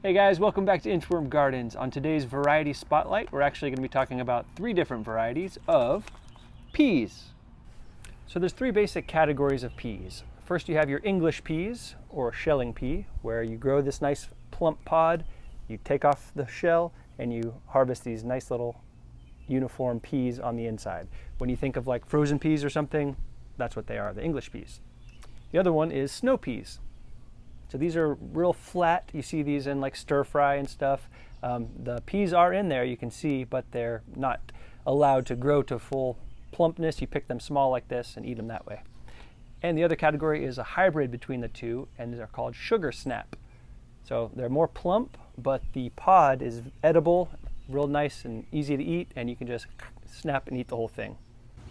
Hey guys, welcome back to Inchworm Gardens. On today's variety spotlight, we're actually going to be talking about 3 different varieties of peas. So there's 3 basic categories of peas. First you have your English peas, or shelling pea, where you grow this nice plump pod, you take off the shell, and you harvest these nice little uniform peas on the inside. When you think of like frozen peas or something, that's what they are, the English peas. The other one is snow peas. So these are real flat. You see these in like stir fry and stuff. The peas are in there, you can see, but they're not allowed to grow to full plumpness. You pick them small like this and eat them that way. And the other category is a hybrid between the two, and they're called sugar snap. So they're more plump, but the pod is edible, real nice and easy to eat, and you can just snap and eat the whole thing.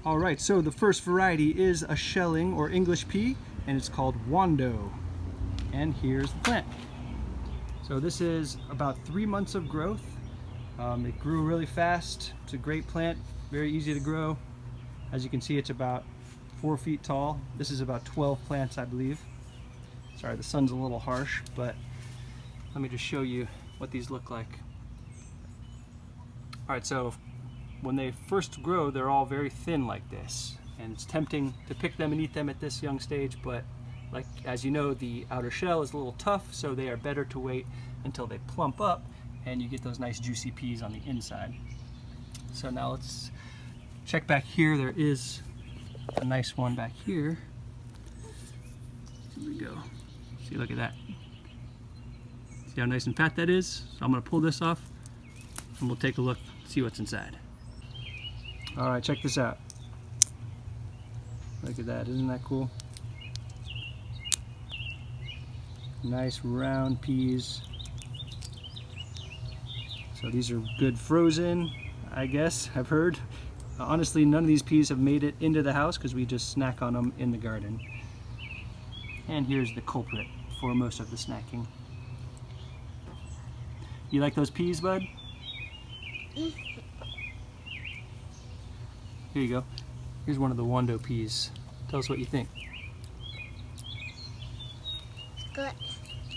All right, so the first variety is a shelling or English pea, and it's called Wando. And here's the plant. So this is about 3 months of growth. It grew really fast. It's a great plant, very easy to grow. As you can see, it's about 4 feet tall. This is about 12 plants, I believe. Sorry, the sun's a little harsh, but let me just show you what these look like. All right, so when they first grow, they're all very thin like this, and it's tempting to pick them and eat them at this young stage, but like, as you know, the outer shell is a little tough, so they are better to wait until they plump up and you get those nice juicy peas on the inside. So now let's check back here. There is a nice one back here. Here we go. See, look at that. See how nice and fat that is? So I'm gonna pull this off and we'll take a look, see what's inside. All right, check this out. Look at that, isn't that cool? Nice round peas. So these are good frozen, I guess, I've heard. Honestly, none of these peas have made it into the house because we just snack on them in the garden. And here's the culprit for most of the snacking. You like those peas, bud? Here you go. Here's one of the Wando peas. Tell us what you think. Good.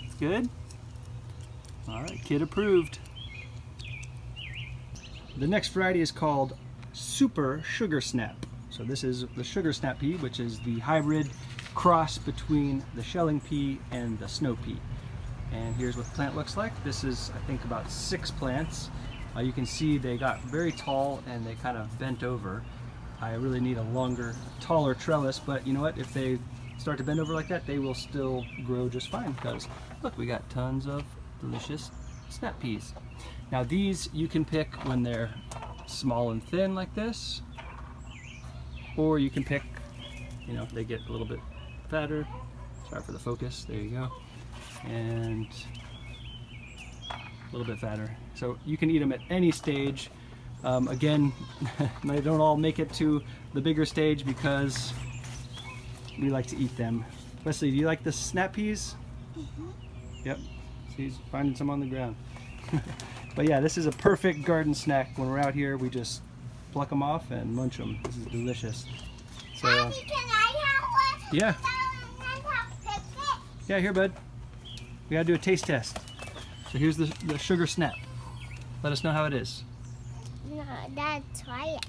It's good? All right, kid approved. The next variety is called Super Sugar Snap. So this is the Sugar Snap pea, which is the hybrid cross between the shelling pea and the snow pea. And here's what the plant looks like. This is, I think, about 6 plants. You can see they got very tall and they kind of bent over. I really need a longer, taller trellis, but you know what? If they start to bend over like that, they will still grow just fine, because look, we got tons of delicious snap peas. Now these you can pick when they're small and thin like this, or you can pick, you know, they get a little bit fatter. Sorry for the focus, there you go. And a little bit fatter. So you can eat them at any stage. Again, they don't all make it to the bigger stage because we like to eat them. Wesley, do you like the snap peas? Mm-hmm. Yep. See, he's finding some on the ground. But yeah, this is a perfect garden snack. When we're out here, we just pluck them off and munch them. This is delicious. So, Daddy, can I have one? Yeah. Pick it? Yeah, here, bud. We gotta do a taste test. So here's the sugar snap. Let us know how it is. No, Dad, try it.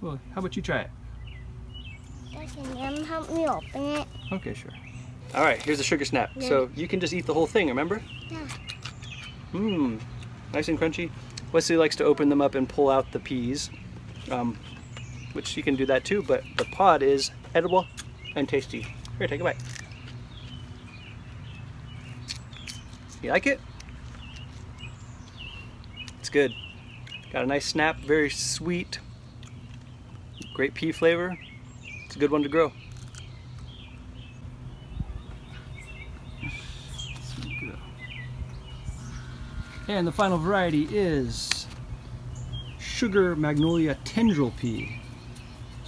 Well, how about you try it? Dad, can you help me open it? Okay, sure. All right, here's the sugar snap. Yeah. So you can just eat the whole thing, remember? Yeah. Mmm, nice and crunchy. Wesley likes to open them up and pull out the peas, which you can do that too, but the pod is edible and tasty. Here, take a bite. You like it? It's good. Got a nice snap, very sweet, great pea flavor. It's a good one to grow. And the final variety is Sugar Magnolia Tendril Pea.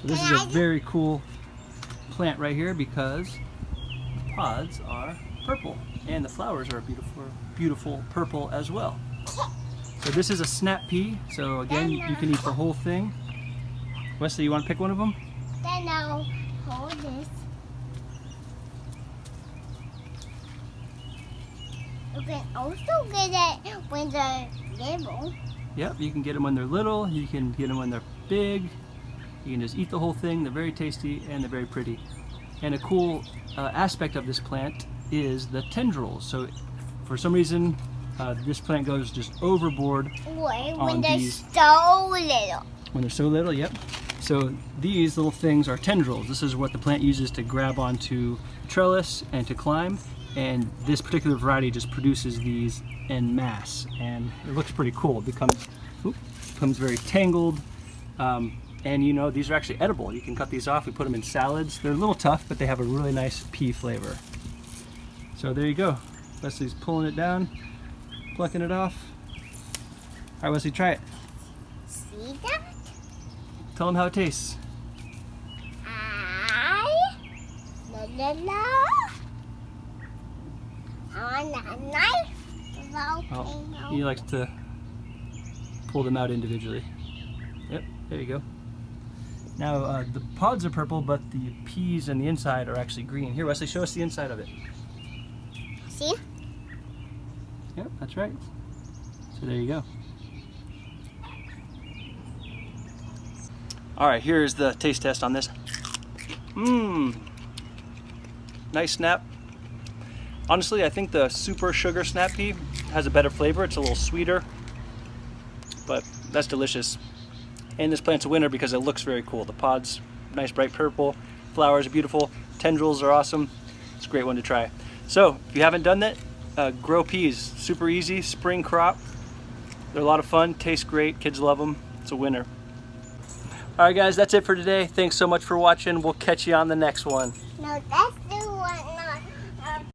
So this is a very cool plant right here because the pods are purple and the flowers are beautiful, beautiful purple as well. So this is a snap pea. So again, you can eat the whole thing. Wesley, you want to pick one of them? Then I'll hold this. You can also get it when they're little. Yep, you can get them when they're little, you can get them when they're big. You can just eat the whole thing. They're very tasty and they're very pretty. And a cool aspect of this plant is the tendrils. So for some reason, this plant goes just overboard When they're so little. When they're so little, yep. So these little things are tendrils. This is what the plant uses to grab onto trellis and to climb. And this particular variety just produces these en masse. And it looks pretty cool. It becomes very tangled. And you know, these are actually edible. You can cut these off. We put them in salads. They're a little tough, but they have a really nice pea flavor. So there you go. Wesley's pulling it down, plucking it off. All right, Wesley, try it. See that? Tell them how it tastes. La. I want a knife. Oh, he likes to pull them out individually. Yep, there you go. Now the pods are purple, but the peas and the inside are actually green. Here, Wesley, show us the inside of it. See? Yep, that's right. So there you go. All right, here's the taste test on this. Mmm, nice snap. Honestly, I think the super sugar snap pea has a better flavor. It's a little sweeter, but that's delicious. And this plant's a winner because it looks very cool. The pod's nice bright purple, flowers are beautiful, tendrils are awesome. It's a great one to try. So if you haven't done that, grow peas. Super easy, spring crop. They're a lot of fun, taste great, kids love them. It's a winner. All right guys, that's it for today. Thanks so much for watching. We'll catch you on the next one. No, that's